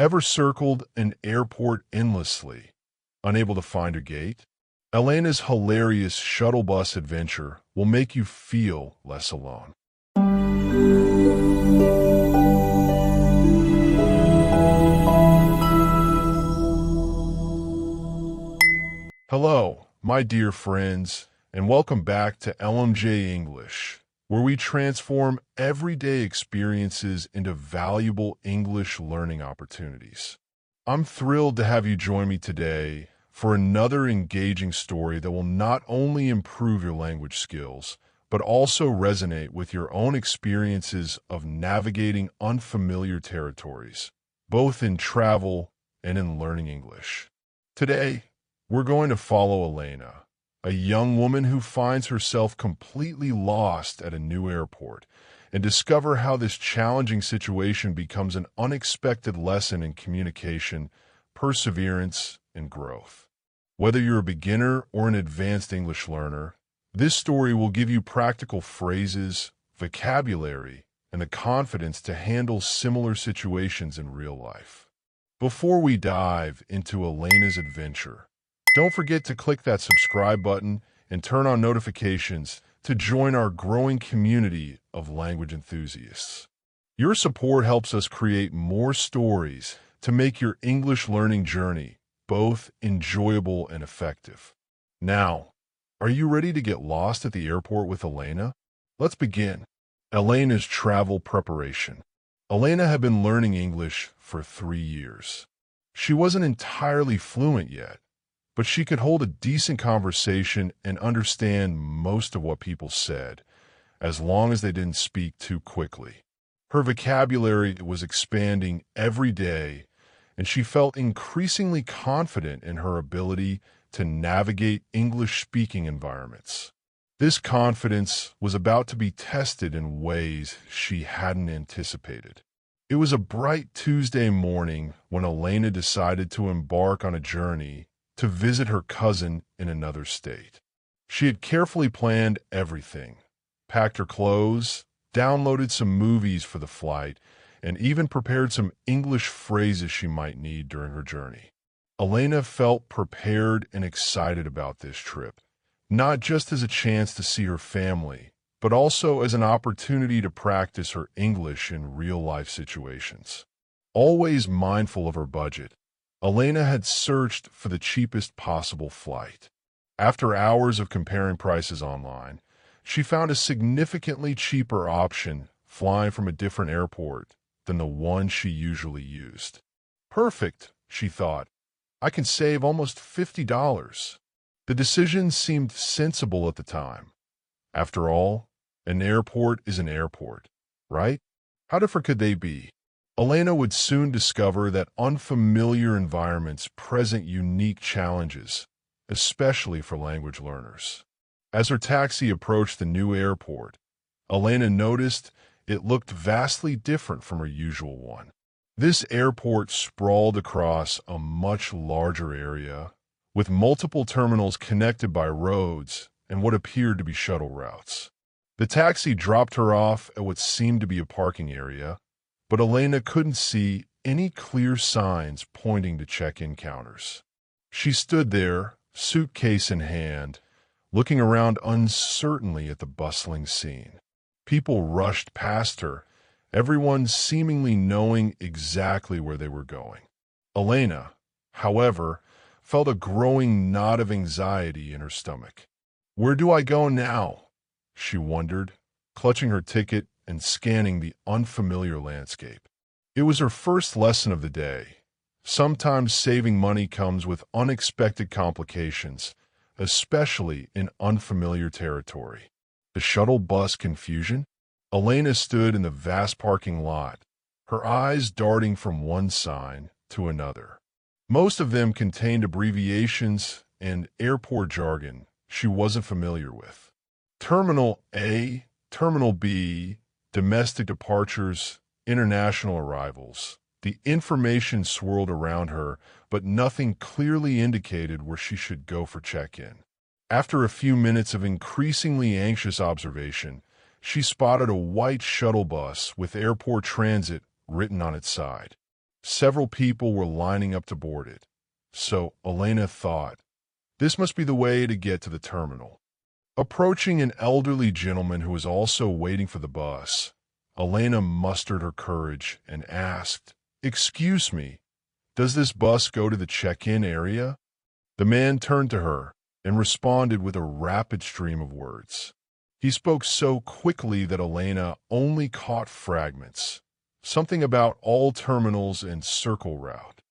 Ever circled an airport endlessly, unable to find a gate? Elena's hilarious shuttle bus adventure will make you feel less alone. Hello, my dear friends, and welcome back to LMJ English, where we transform everyday experiences into valuable English learning opportunities. I'm thrilled to have you join me today for another engaging story that will not only improve your language skills, but also resonate with your own experiences of navigating unfamiliar territories, both in travel and in learning English. Today, we're going to follow Elena, a young woman who finds herself completely lost at a new airport, and discover how this challenging situation becomes an unexpected lesson in communication, perseverance, and growth. Whether you're a beginner or an advanced English learner, this story will give you practical phrases, vocabulary, and the confidence to handle similar situations in real life. Before we dive into Elena's adventure, don't forget to click that subscribe button and turn on notifications to join our growing community of language enthusiasts. Your support helps us create more stories to make your English learning journey both enjoyable and effective. Now, are you ready to get lost at the airport with Elena? Let's begin. Elena's travel preparation. Elena had been learning English for 3 years. She wasn't entirely fluent yet, but she could hold a decent conversation and understand most of what people said, as long as they didn't speak too quickly. Her vocabulary was expanding every day, and she felt increasingly confident in her ability to navigate English-speaking environments. This confidence was about to be tested in ways she hadn't anticipated. It was a bright Tuesday morning when Elena decided to embark on a journey to visit her cousin in another state. She had carefully planned everything, packed her clothes, downloaded some movies for the flight, and even prepared some English phrases she might need during her journey. Elena felt prepared and excited about this trip, not just as a chance to see her family, but also as an opportunity to practice her English in real-life situations. Always mindful of her budget, Elena had searched for the cheapest possible flight. After hours of comparing prices online, she found a significantly cheaper option flying from a different airport than the one she usually used. Perfect, she thought. I can save almost $50. The decision seemed sensible at the time. After all, an airport is an airport, right? How different could they be? Elena would soon discover that unfamiliar environments present unique challenges, especially for language learners. As her taxi approached the new airport, Elena noticed it looked vastly different from her usual one. This airport sprawled across a much larger area, with multiple terminals connected by roads and what appeared to be shuttle routes. The taxi dropped her off at what seemed to be a parking area, but Elena couldn't see any clear signs pointing to check-in counters. She stood there, suitcase in hand, looking around uncertainly at the bustling scene. People rushed past her, everyone seemingly knowing exactly where they were going. Elena, however, felt a growing knot of anxiety in her stomach. "Where do I go now?" she wondered, clutching her ticket and scanning the unfamiliar landscape. It was her first lesson of the day. Sometimes saving money comes with unexpected complications, especially in unfamiliar territory. The shuttle bus confusion? Elena stood in the vast parking lot, her eyes darting from one sign to another. Most of them contained abbreviations and airport jargon she wasn't familiar with. Terminal A, Terminal B, domestic departures, international arrivals. The information swirled around her, but nothing clearly indicated where she should go for check-in. After a few minutes of increasingly anxious observation, she spotted a white shuttle bus with airport transit written on its side. Several people were lining up to board it. So Elena thought, this must be the way to get to the terminal. Approaching an elderly gentleman who was also waiting for the bus, Elena mustered her courage and asked, "Excuse me, does this bus go to the check-in area?" The man turned to her and responded with a rapid stream of words. He spoke so quickly that Elena only caught fragments, something about all terminals and circle route.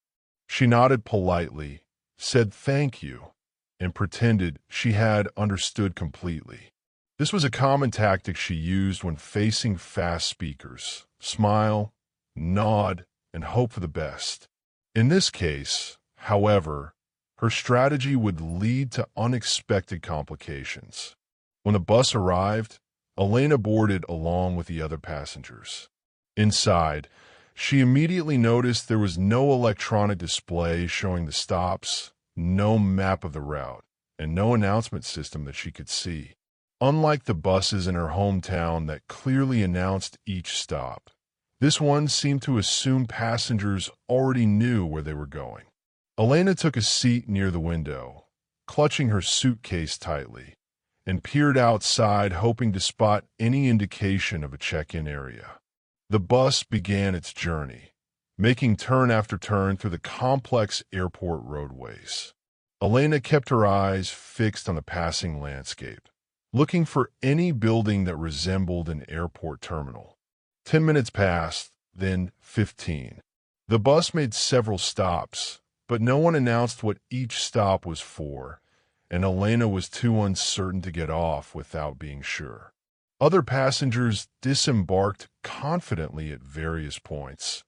She nodded politely, said thank you, and pretended she had understood completely. This was a common tactic she used when facing fast speakers: smile, nod, and hope for the best. In this case, however, her strategy would lead to unexpected complications. When the bus arrived, Elena boarded along with the other passengers. Inside, she immediately noticed there was no electronic display showing the stops, no map of the route, and no announcement system that she could see. Unlike the buses in her hometown that clearly announced each stop, this one seemed to assume passengers already knew where they were going. Elena took a seat near the window, clutching her suitcase tightly, and peered outside, hoping to spot any indication of a check-in area. The bus began its journey, making turn after turn through the complex airport roadways. Elena kept her eyes fixed on the passing landscape, looking for any building that resembled an airport terminal. 10 minutes passed, then 15. The bus made several stops, but no one announced what each stop was for, and Elena was too uncertain to get off without being sure. Other passengers disembarked confidently at various points,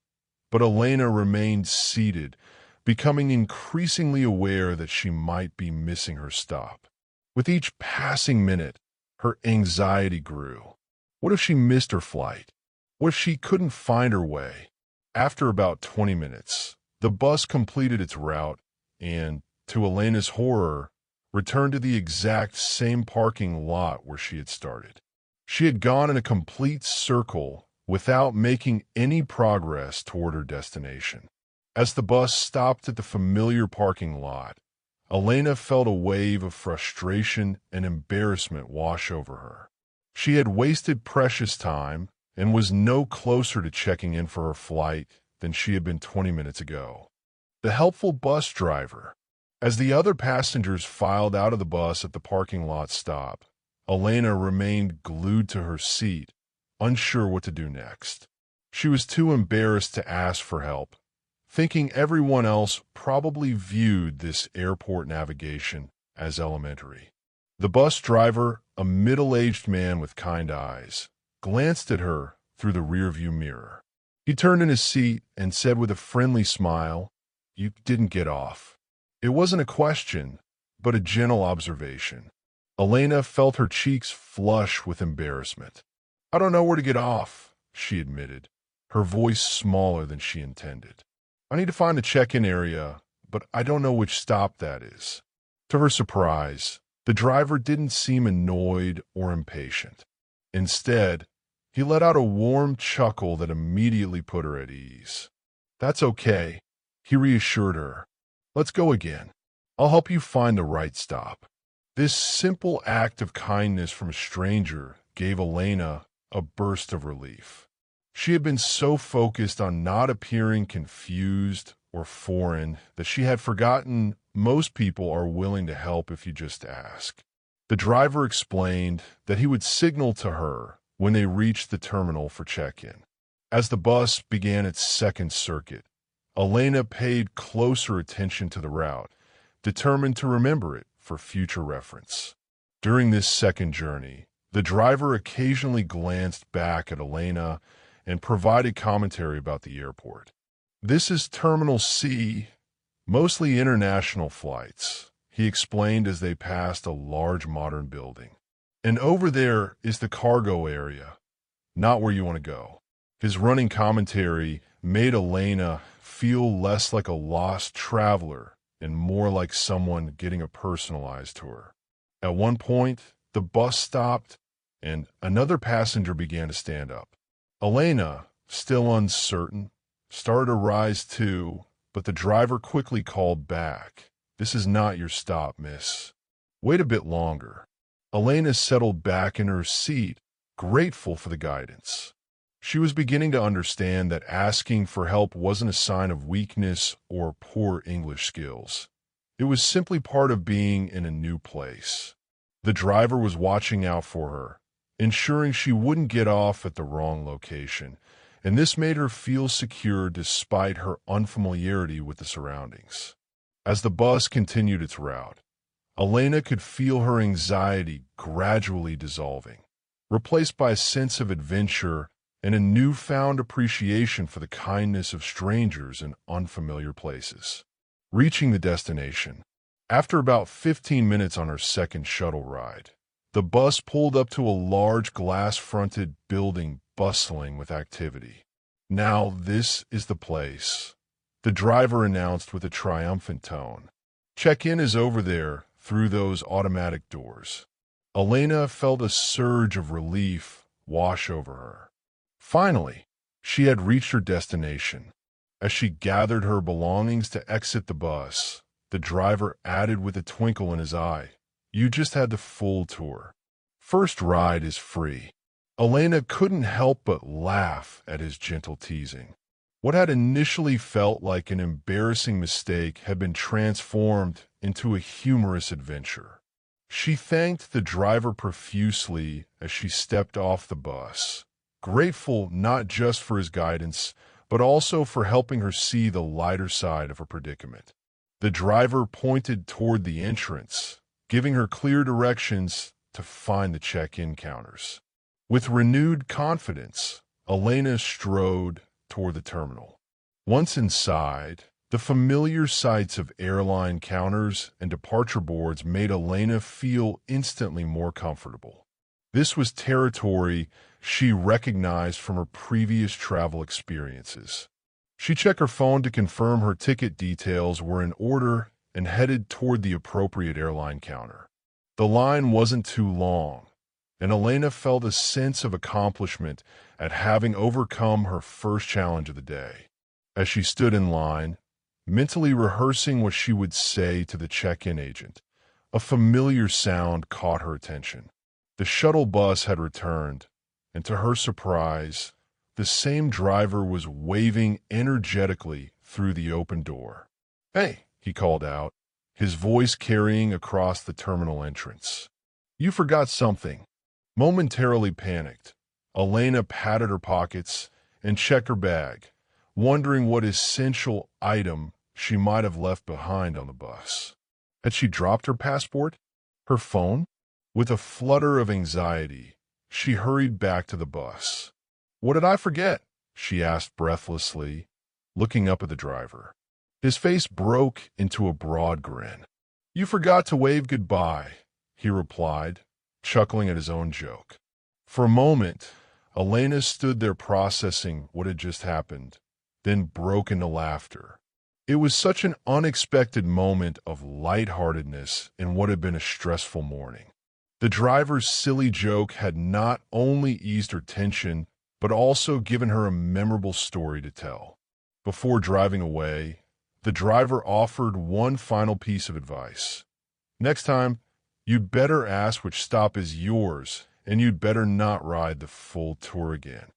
but Elena remained seated, becoming increasingly aware that she might be missing her stop. With each passing minute, her anxiety grew. What if she missed her flight? What if she couldn't find her way? After about 20 minutes, the bus completed its route and, to Elena's horror, returned to the exact same parking lot where she had started. She had gone in a complete circle without making any progress toward her destination. As the bus stopped at the familiar parking lot, Elena felt a wave of frustration and embarrassment wash over her. She had wasted precious time and was no closer to checking in for her flight than she had been 20 minutes ago. The helpful bus driver. As the other passengers filed out of the bus at the parking lot stop, Elena remained glued to her seat, unsure what to do next. She was too embarrassed to ask for help, thinking everyone else probably viewed this airport navigation as elementary. The bus driver, a middle-aged man with kind eyes, glanced at her through the rearview mirror. He turned in his seat and said with a friendly smile, "You didn't get off." It wasn't a question, but a gentle observation. Elena felt her cheeks flush with embarrassment. "I don't know where to get off," she admitted, her voice smaller than she intended. "I need to find a check-in area, but I don't know which stop that is." To her surprise, the driver didn't seem annoyed or impatient. Instead, he let out a warm chuckle that immediately put her at ease. "That's okay," he reassured her. "Let's go again. I'll help you find the right stop." This simple act of kindness from a stranger gave Elena a burst of relief. She had been so focused on not appearing confused or foreign that she had forgotten most people are willing to help if you just ask. The driver explained that he would signal to her when they reached the terminal for check-in. As the bus began its second circuit, Elena paid closer attention to the route, determined to remember it for future reference. During this second journey, the driver occasionally glanced back at Elena and provided commentary about the airport. "This is Terminal C, mostly international flights," he explained as they passed a large modern building. "And over there is the cargo area, not where you want to go." His running commentary made Elena feel less like a lost traveler and more like someone getting a personalized tour. At one point, the bus stopped and another passenger began to stand up. Elena, still uncertain, started to rise too, but the driver quickly called back. "This is not your stop, miss. Wait a bit longer." Elena settled back in her seat, grateful for the guidance. She was beginning to understand that asking for help wasn't a sign of weakness or poor English skills. It was simply part of being in a new place. The driver was watching out for her, ensuring she wouldn't get off at the wrong location, and this made her feel secure despite her unfamiliarity with the surroundings. As the bus continued its route, Elena could feel her anxiety gradually dissolving, replaced by a sense of adventure and a newfound appreciation for the kindness of strangers in unfamiliar places. Reaching the destination, after about 15 minutes on her second shuttle ride, the bus pulled up to a large glass-fronted building bustling with activity. "Now this is the place," the driver announced with a triumphant tone. "Check-in is over there through those automatic doors." Elena felt a surge of relief wash over her. Finally, she had reached her destination. As she gathered her belongings to exit the bus, the driver added with a twinkle in his eye, "You just had the full tour. First ride is free." Elena couldn't help but laugh at his gentle teasing. What had initially felt like an embarrassing mistake had been transformed into a humorous adventure. She thanked the driver profusely as she stepped off the bus, grateful not just for his guidance, but also for helping her see the lighter side of her predicament. The driver pointed toward the entrance, giving her clear directions to find the check-in counters. With renewed confidence, Elena strode toward the terminal. Once inside, the familiar sights of airline counters and departure boards made Elena feel instantly more comfortable. This was territory she recognized from her previous travel experiences. She checked her phone to confirm her ticket details were in order and headed toward the appropriate airline counter. The line wasn't too long, and Elena felt a sense of accomplishment at having overcome her first challenge of the day. As she stood in line, mentally rehearsing what she would say to the check-in agent, a familiar sound caught her attention. The shuttle bus had returned, and to her surprise, the same driver was waving energetically through the open door. "Hey," he called out, his voice carrying across the terminal entrance. "You forgot something." Momentarily panicked, Elena patted her pockets and checked her bag, wondering what essential item she might have left behind on the bus. Had she dropped her passport? Her phone? With a flutter of anxiety, she hurried back to the bus. "What did I forget?" she asked breathlessly, looking up at the driver. His face broke into a broad grin. "You forgot to wave goodbye," he replied, chuckling at his own joke. For a moment, Elena stood there processing what had just happened, then broke into laughter. It was such an unexpected moment of lightheartedness in what had been a stressful morning. The driver's silly joke had not only eased her tension, but also given her a memorable story to tell. Before driving away, the driver offered one final piece of advice. "Next time, you'd better ask which stop is yours, and you'd better not ride the full tour again."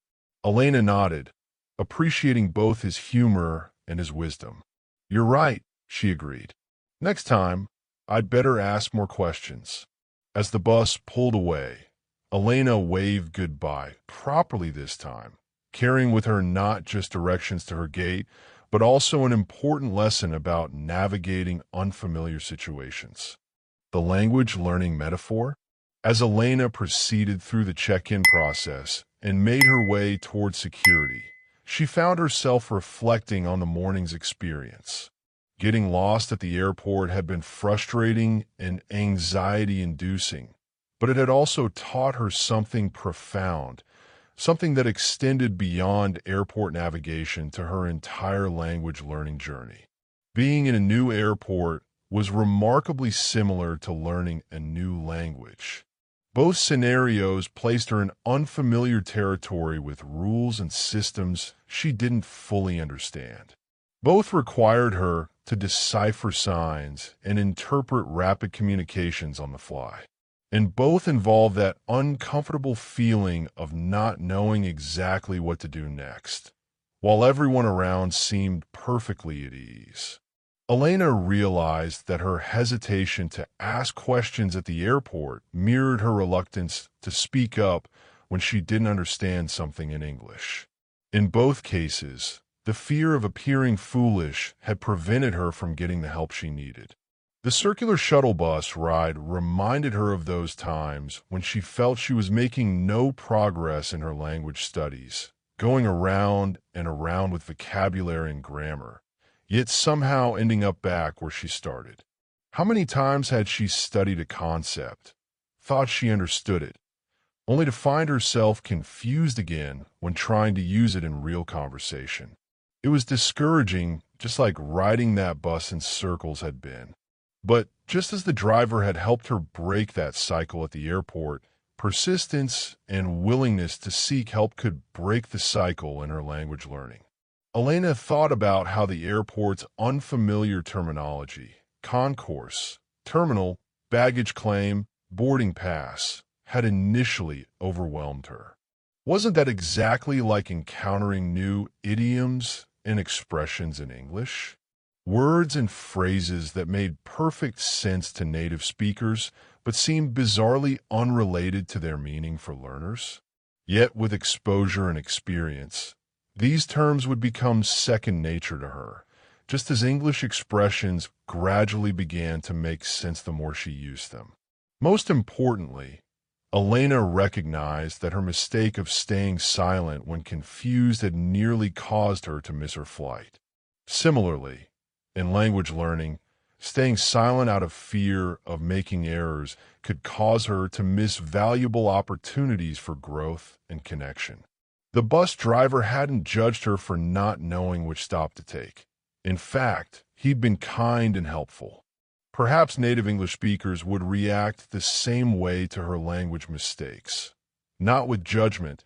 Elena nodded, appreciating both his humor and his wisdom. "You're right," she agreed. "Next time, I'd better ask more questions." As the bus pulled away, Elena waved goodbye, properly this time, carrying with her not just directions to her gate, but also an important lesson about navigating unfamiliar situations. The language learning metaphor? As Elena proceeded through the check-in process and made her way toward security, she found herself reflecting on the morning's experience. Getting lost at the airport had been frustrating and anxiety-inducing, but it had also taught her something profound, something that extended beyond airport navigation to her entire language learning journey. Being in a new airport was remarkably similar to learning a new language. Both scenarios placed her in unfamiliar territory with rules and systems she didn't fully understand. Both required her to decipher signs and interpret rapid communications on the fly. And both involved that uncomfortable feeling of not knowing exactly what to do next, while everyone around seemed perfectly at ease. Elena realized that her hesitation to ask questions at the airport mirrored her reluctance to speak up when she didn't understand something in English. In both cases, the fear of appearing foolish had prevented her from getting the help she needed. The circular shuttle bus ride reminded her of those times when she felt she was making no progress in her language studies, going around and around with vocabulary and grammar, yet somehow ending up back where she started. How many times had she studied a concept, thought she understood it, only to find herself confused again when trying to use it in real conversation? It was discouraging, just like riding that bus in circles had been. But just as the driver had helped her break that cycle at the airport, persistence and willingness to seek help could break the cycle in her language learning. Elena thought about how the airport's unfamiliar terminology, concourse, terminal, baggage claim, boarding pass, had initially overwhelmed her. Wasn't that exactly like encountering new idioms and expressions in English? Words and phrases that made perfect sense to native speakers, but seemed bizarrely unrelated to their meaning for learners? Yet with exposure and experience, these terms would become second nature to her, just as English expressions gradually began to make sense the more she used them. Most importantly, Elena recognized that her mistake of staying silent when confused had nearly caused her to miss her flight. Similarly, in language learning, staying silent out of fear of making errors could cause her to miss valuable opportunities for growth and connection. The bus driver hadn't judged her for not knowing which stop to take. In fact, he'd been kind and helpful. Perhaps native English speakers would react the same way to her language mistakes, not with judgment,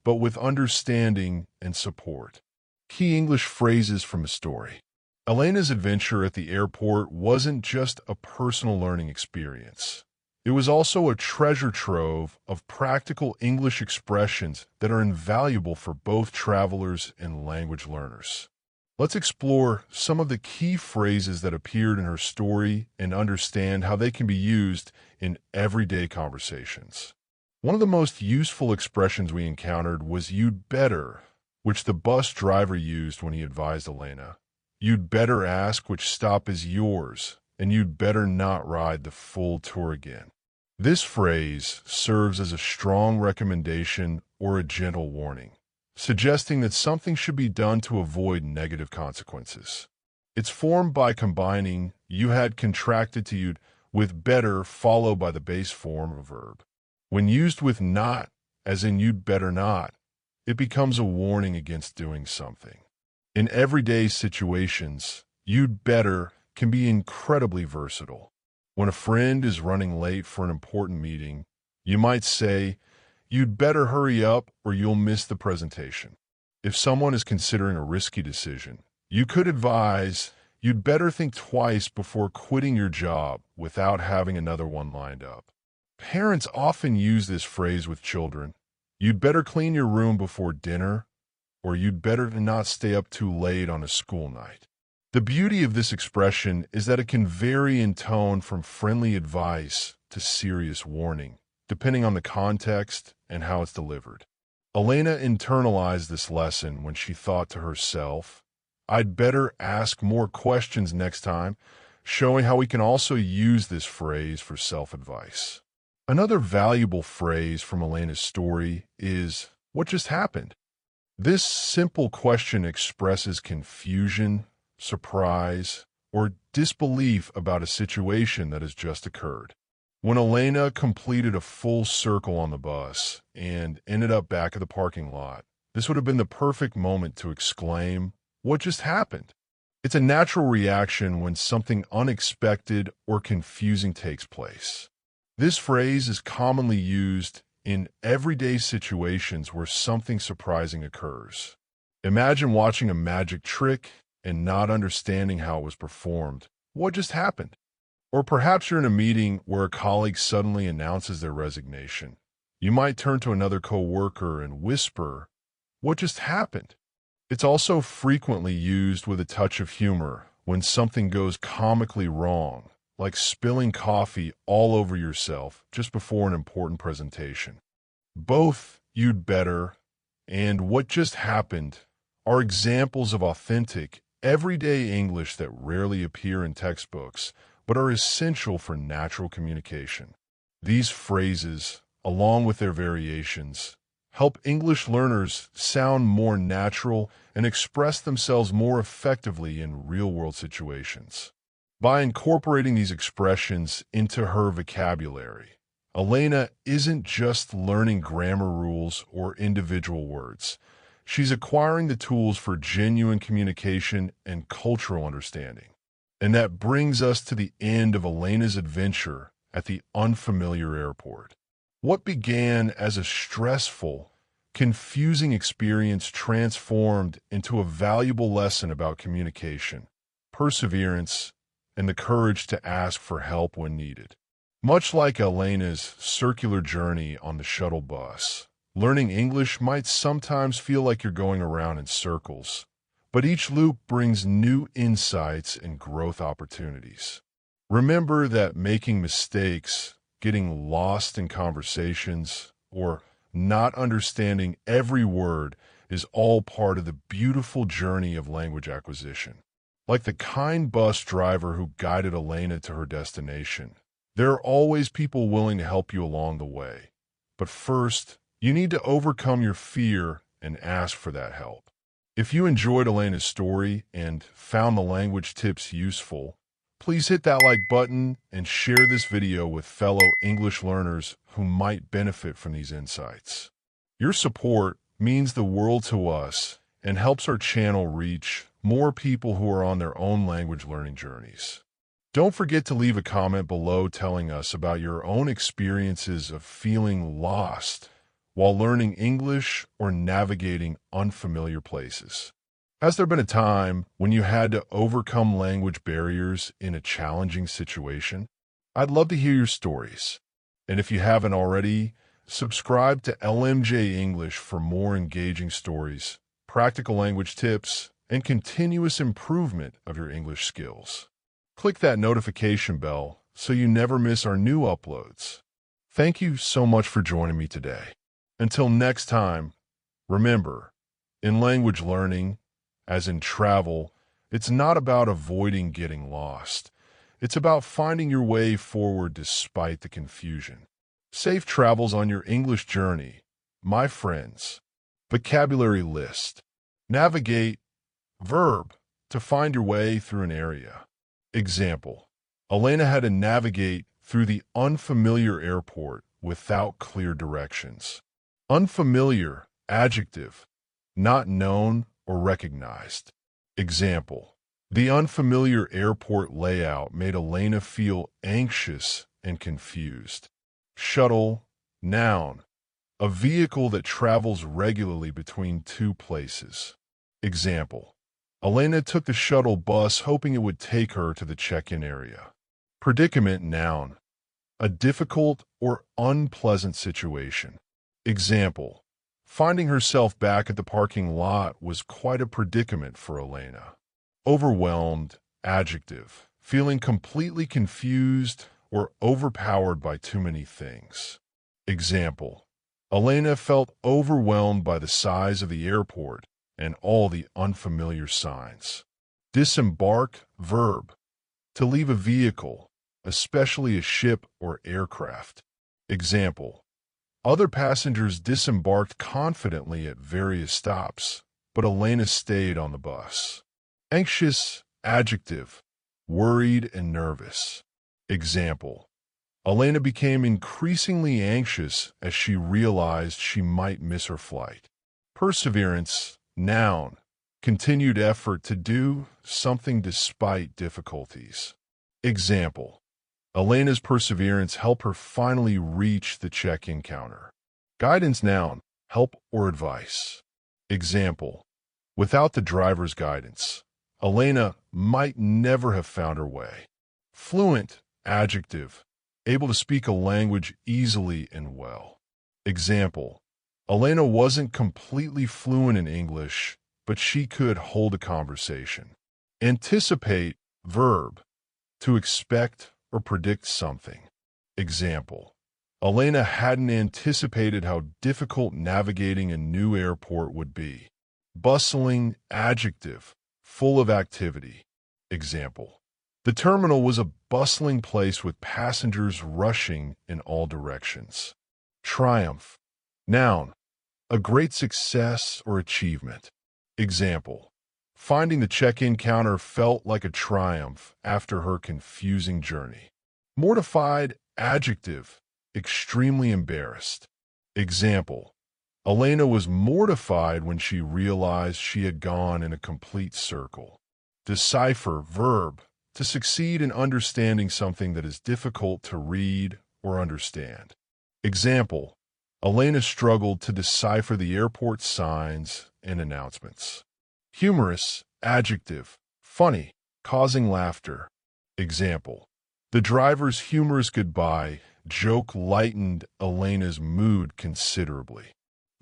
but with understanding and support. Key English phrases from a story. Elena's adventure at the airport wasn't just a personal learning experience. It was also a treasure trove of practical English expressions that are invaluable for both travelers and language learners. Let's explore some of the key phrases that appeared in her story and understand how they can be used in everyday conversations. One of the most useful expressions we encountered was "you'd better," which the bus driver used when he advised Elena. "You'd better ask which stop is yours, and you'd better not ride the full tour again." This phrase serves as a strong recommendation or a gentle warning, suggesting that something should be done to avoid negative consequences. It's formed by combining "you had contracted to" "you'd" with "better" followed by the base form of a verb. When used with "not," as in "you'd better not," it becomes a warning against doing something. In everyday situations, "you'd better" can be incredibly versatile. When a friend is running late for an important meeting, you might say, "You'd better hurry up or you'll miss the presentation." If someone is considering a risky decision, you could advise, "You'd better think twice before quitting your job," without having another one lined up. Parents often use this phrase with children. "You'd better clean your room before dinner," or "you'd better not stay up too late on a school night." The beauty of this expression is that it can vary in tone from friendly advice to serious warning, depending on the context and how it's delivered. Elena internalized this lesson when she thought to herself, "I'd better ask more questions next time," showing how we can also use this phrase for self-advice. Another valuable phrase from Elena's story is, "What just happened?" This simple question expresses confusion, surprise, or disbelief about a situation that has just occurred. When Elena completed a full circle on the bus and ended up back at the parking lot, this would have been the perfect moment to exclaim, "What just happened?" It's a natural reaction when something unexpected or confusing takes place. This phrase is commonly used in everyday situations where something surprising occurs. Imagine watching a magic trick and not understanding how it was performed. What just happened? Or perhaps you're in a meeting where a colleague suddenly announces their resignation. You might turn to another coworker and whisper, "What just happened?" It's also frequently used with a touch of humor when something goes comically wrong, like spilling coffee all over yourself just before an important presentation. Both "you'd better" and "what just happened" are examples of authentic, everyday English that rarely appear in textbooks, but are essential for natural communication. These phrases, along with their variations, help English learners sound more natural and express themselves more effectively in real-world situations. By incorporating these expressions into her vocabulary, Elena isn't just learning grammar rules or individual words. She's acquiring the tools for genuine communication and cultural understanding. And that brings us to the end of Elena's adventure at the unfamiliar airport. What began as a stressful, confusing experience transformed into a valuable lesson about communication, perseverance, and the courage to ask for help when needed. Much like Elena's circular journey on the shuttle bus, learning English might sometimes feel like you're going around in circles, but each loop brings new insights and growth opportunities. Remember that making mistakes, getting lost in conversations, or not understanding every word is all part of the beautiful journey of language acquisition. Like the kind bus driver who guided Elena to her destination, there are always people willing to help you along the way. But first, you need to overcome your fear and ask for that help. If you enjoyed Elena's story and found the language tips useful, please hit that like button and share this video with fellow English learners who might benefit from these insights. Your support means the world to us and helps our channel reach more people who are on their own language learning journeys. Don't forget to leave a comment below telling us about your own experiences of feeling lost while learning English or navigating unfamiliar places. Has there been a time when you had to overcome language barriers in a challenging situation? I'd love to hear your stories. And if you haven't already, subscribe to LMJ English for more engaging stories, practical language tips, and continuous improvement of your English skills. Click that notification bell so you never miss our new uploads. Thank you so much for joining me today. Until next time, remember, in language learning, as in travel, it's not about avoiding getting lost. It's about finding your way forward despite the confusion. Safe travels on your English journey, my friends. Vocabulary list. Navigate, verb, to find your way through an area. Example, Elena had to navigate through the unfamiliar airport without clear directions. Unfamiliar, adjective, not known or recognized. Example, the unfamiliar airport layout made Elena feel anxious and confused. Shuttle, noun, a vehicle that travels regularly between two places. Example, Elena took the shuttle bus hoping it would take her to the check-in area. Predicament, noun, a difficult or unpleasant situation. Example, finding herself back at the parking lot was quite a predicament for Elena. Overwhelmed, adjective, feeling completely confused or overpowered by too many things. Example, Elena felt overwhelmed by the size of the airport and all the unfamiliar signs. Disembark, verb, to leave a vehicle, especially a ship or aircraft. Example, other passengers disembarked confidently at various stops, but Elena stayed on the bus. Anxious, adjective, worried and nervous. Example, Elena became increasingly anxious as she realized she might miss her flight. Perseverance, noun, continued effort to do something despite difficulties. Example, Elena's perseverance helped her finally reach the check-in counter. Guidance noun, help or advice. Example, without the driver's guidance, Elena might never have found her way. Fluent, adjective, able to speak a language easily and well. Example, Elena wasn't completely fluent in English, but she could hold a conversation. Anticipate, verb, to expect or predict something. Example, Elena hadn't anticipated how difficult navigating a new airport would be. Bustling, adjective, full of activity. Example, the terminal was a bustling place with passengers rushing in all directions. Triumph, noun, a great success or achievement. Example, finding the check-in counter felt like a triumph after her confusing journey. Mortified, adjective, extremely embarrassed. Example, Elena was mortified when she realized she had gone in a complete circle. Decipher, verb, to succeed in understanding something that is difficult to read or understand. Example, Elena struggled to decipher the airport signs and announcements. Humorous, adjective, funny, causing laughter. Example, the driver's humorous goodbye joke lightened Elena's mood considerably.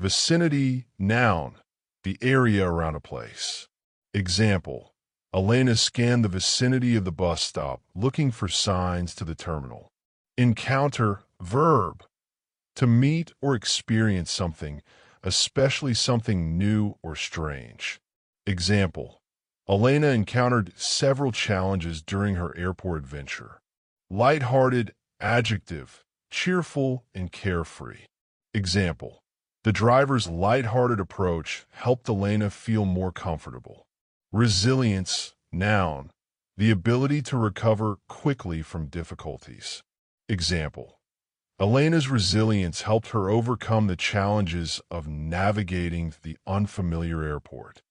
Vicinity, noun, the area around a place. Example, Elena scanned the vicinity of the bus stop looking for signs to the terminal. Encounter, verb, to meet or experience something, especially something new or strange. Example, Elena encountered several challenges during her airport adventure. Lighthearted, adjective, cheerful and carefree. Example, the driver's lighthearted approach helped Elena feel more comfortable. Resilience, noun, the ability to recover quickly from difficulties. Example, Elena's resilience helped her overcome the challenges of navigating the unfamiliar airport.